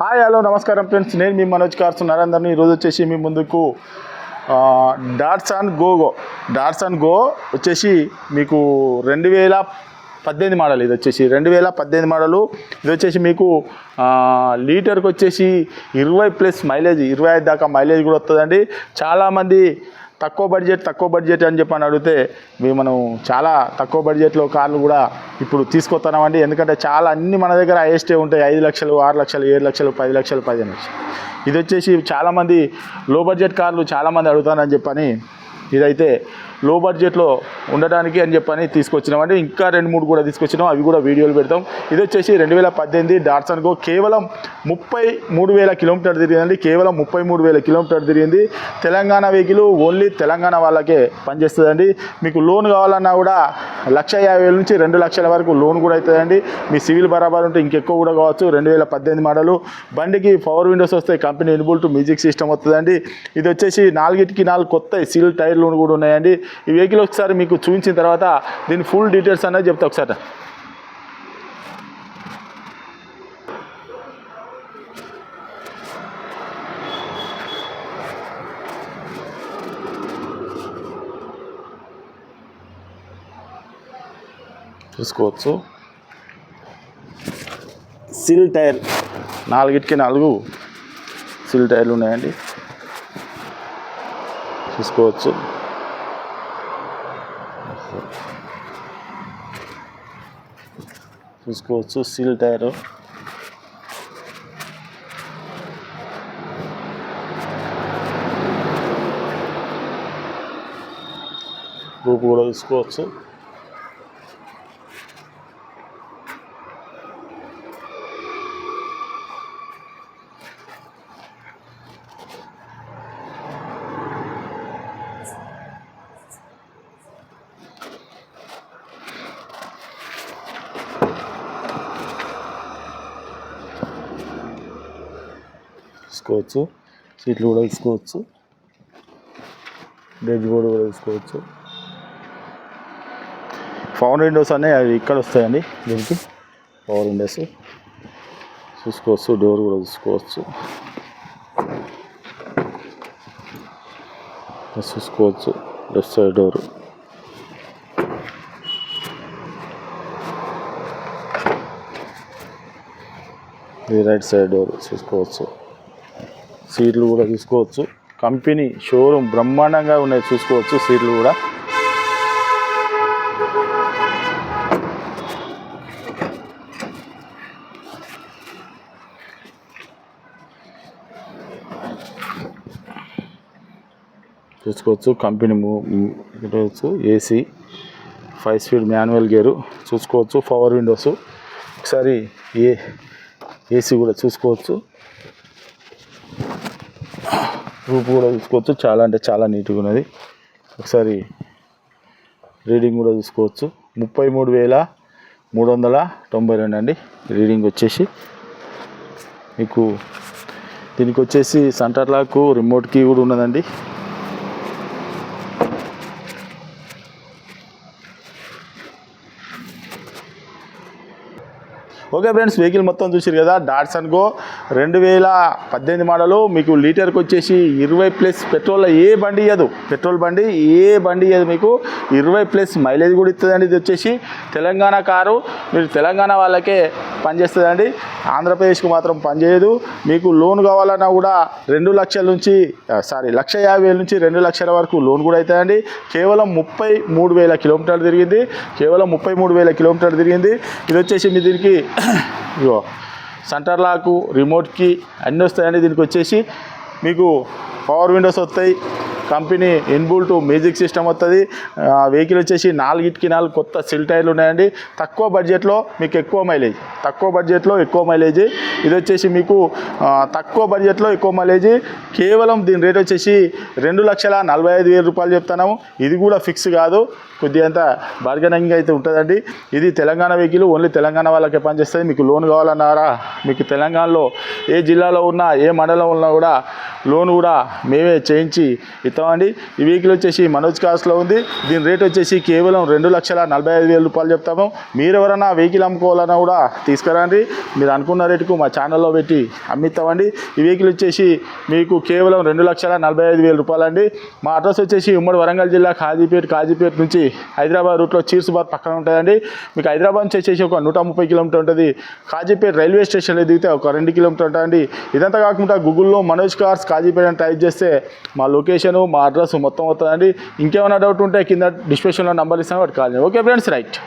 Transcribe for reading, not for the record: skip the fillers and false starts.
Hi hello నమస్కారం friends, నేను మీ Manoj cars నరేందర్ని. ఈరోజు వచ్చేసి మీ ముందుకు డాట్సన్ గో వచ్చేసి మీకు 2018 మోడల్. ఇది వచ్చేసి 2018 మోడలు. ఇది వచ్చేసి మీకు లీటర్కి వచ్చేసి 20+ మైలేజ్, 25 దాకా మైలేజ్ కూడా వస్తుందండి. చాలామంది తక్కువ బడ్జెట్ అని చెప్పని అడిగితే మనం చాలా తక్కువ బడ్జెట్లో కార్లు కూడా ఇప్పుడు తీసుకొస్తున్నామండి. ఎందుకంటే చాలా అన్ని మన దగ్గర హైయెస్టే ఉంటాయి. 5 లక్షలు, 6 లక్షలు, 7 లక్షలు, 10 లక్షలు, 15 లక్షలు. ఇది వచ్చేసి చాలామంది లో బడ్జెట్ కార్లు చాలామంది అడుగుతానని చెప్పని ఇదైతే లో బడ్జెట్లో ఉండడానికి అని చెప్పని తీసుకొచ్చినామండి. ఇంకా 2-3 కూడా తీసుకొచ్చినాం, అవి కూడా వీడియోలు పెడతాం. ఇది వచ్చేసి 2018 డాట్సన్ గో. కేవలం 33,000 కిలోమీటర్ తిరిగిందండి. కేవలం 33,000 కిలోమీటర్ తిరిగింది. తెలంగాణ వెహికల్, ఓన్లీ తెలంగాణ వాళ్ళకే పనిచేస్తుందండి. మీకు లోన్ కావాలన్నా కూడా 1,50,000 నుంచి 2 లక్షల వరకు లోన్ కూడా అవుతుందండి. మీ సివిల్ బరాబర్ ఉంటే ఇంకెక్కువ కూడా కావచ్చు. 2018 మోడలు. బండికి పవర్ విండోస్ వస్తాయి, company enable to music system వస్తుందండి. ఇది వచ్చేసి 4కి 4 కొత్త సీల్ టైర్లు కూడా ఉన్నాయండి. ఈ వెహికల్ ఒకసారి మీకు చూపించిన తర్వాత దీని ఫుల్ డీటెయిల్స్ అనేది చెప్తా. ఒకసారి చూసుకోవచ్చు. సీల్ టైర్, 4కి 4 సీల్ టైర్లు ఉన్నాయండి. చూసుకోవచ్చు. Seal tyre. రూపు కూడా చూసుకోవచ్చు. సీట్లు కూడా తీసుకోవచ్చు. డెడ్ బోర్డు కూడా తీసుకోవచ్చు. పవర్ విండోస్ అనేవి అవి ఇక్కడ వస్తాయండి. దీనికి పవర్ విండోస్ చూసుకోవచ్చు. డోర్ కూడా చూసుకోవచ్చు. Left side door. ఇది రైట్ సైడ్ డోర్ చూసుకోవచ్చు. సీట్లు కూడా చూసుకోవచ్చు. కంపెనీ షోరూమ్ బ్రహ్మాండంగా ఉన్నాయి, చూసుకోవచ్చు. సీట్లు కూడా చూసుకోవచ్చు. Company AC, 5 speed manual gear చూసుకోవచ్చు. Power windows. ఒకసారి ఏసీ కూడా చూసుకోవచ్చు. రూపు కూడా చూసుకోవచ్చు. చాలా అంటే చాలా నీట్గా ఉన్నది. ఒకసారి రీడింగ్ కూడా చూసుకోవచ్చు. 33,392 అండి రీడింగ్ వచ్చేసి. మీకు దీనికి వచ్చేసి సెంటర్ లాక్, రిమోట్ కీ కూడా ఉన్నదండి. ఓకే ఫ్రెండ్స్, వెహికల్ మొత్తం చూసారు కదా. Datsun go 2018 model. మీకు లీటర్కి వచ్చేసి 20+ పెట్రోల్ ఏ బండి ఇవ్వదు, పెట్రోల్ బండి ఏ బండి ఇవ్వదు. మీకు 20+ మైలేజ్ కూడా ఇస్తుందండి. ఇది వచ్చేసి తెలంగాణ కారు, మీరు తెలంగాణ వాళ్ళకే పనిచేస్తుందండి. ఆంధ్రప్రదేశ్కి మాత్రం పనిచేయదు. మీకు లోన్ కావాలన్నా కూడా 1,50,000 నుంచి 1,50,000 నుంచి 2 లక్షల వరకు లోన్ కూడా అవుతుందండి. కేవలం 33,000 కిలోమీటర్లు తిరిగింది. ఇది వచ్చేసి మీ దీనికి ఇగో సెంటర్ లాకు, రిమోట్కి అన్నీ వస్తాయండి. దీనికి వచ్చేసి మీకు పవర్ విండోస్ వస్తాయి, కంపెనీ ఇన్బుల్ టు మ్యూజిక్ సిస్టమ్ వస్తుంది. వెహికల్ వచ్చేసి 4కి 4 కొత్త సిల్ టైర్లు ఉన్నాయండి. తక్కువ బడ్జెట్లో ఎక్కువ మైలేజ్. ఇది వచ్చేసి మీకు తక్కువ బడ్జెట్లో ఎక్కువ మైలేజ్. కేవలం దీని రేట్ వచ్చేసి 2,45,000 రూపాయలు చెప్తున్నాము. ఇది కూడా ఫిక్స్ కాదు, కొద్దిగా అంత బార్గెనింగ్ అయితే ఉంటుందండి. ఇది తెలంగాణ వెహికల్, ఓన్లీ తెలంగాణ వాళ్ళకే పనిచేస్తుంది. మీకు లోన్ కావాలన్నారా, మీకు తెలంగాణలో ఏ జిల్లాలో ఉన్నా, ఏ మండలం ఉన్నా కూడా లోన్ కూడా మేమే చేయించి ఇస్తామండి. ఈ వెహికల్ వచ్చేసి మనోజ్ కార్స్లో ఉంది. దీని రేట్ వచ్చేసి కేవలం 2,45,000 రూపాయలు చెప్తాము. మీరు ఎవరైనా వెహికల్ అమ్ముకోవాలన్నా కూడా తీసుకురండి, మీరు అనుకున్న రేటుకు మా ఛానల్లో పెట్టి అమ్మిస్తామండి. ఈ వెహికల్ వచ్చేసి మీకు కేవలం 2,45,000 రూపాయలు అండి. మా అడ్రస్ వచ్చేసి ఉమ్మడి వరంగల్ జిల్లా కాజీపేట నుంచి హైదరాబాద్ రూట్లో చీర్సుబాద్ పక్కన ఉంటుందండి. మీకు హైదరాబాద్ నుంచి వచ్చేసి ఒక 130 కిలోమీటర్ ఉంటుంది. కాజీపేట రైల్వే స్టేషన్లో దిగితే ఒక 2 కిలోమీటర్ ఉంటుందండి. ఇదంతా కాకుండా గూగుల్లో మనోజ్ కార్స్ కాజీపేట అని టైప్ చేస్తే మా లొకేషను మా అడ్రస్ మొత్తం వస్తుందండి. ఇంకేమైనా డౌట్ ఉంటే కింద డిస్క్రిప్షన్లో నంబర్ ఇస్తాను, వాటి కాల్ చేయండి. Okay friends, right.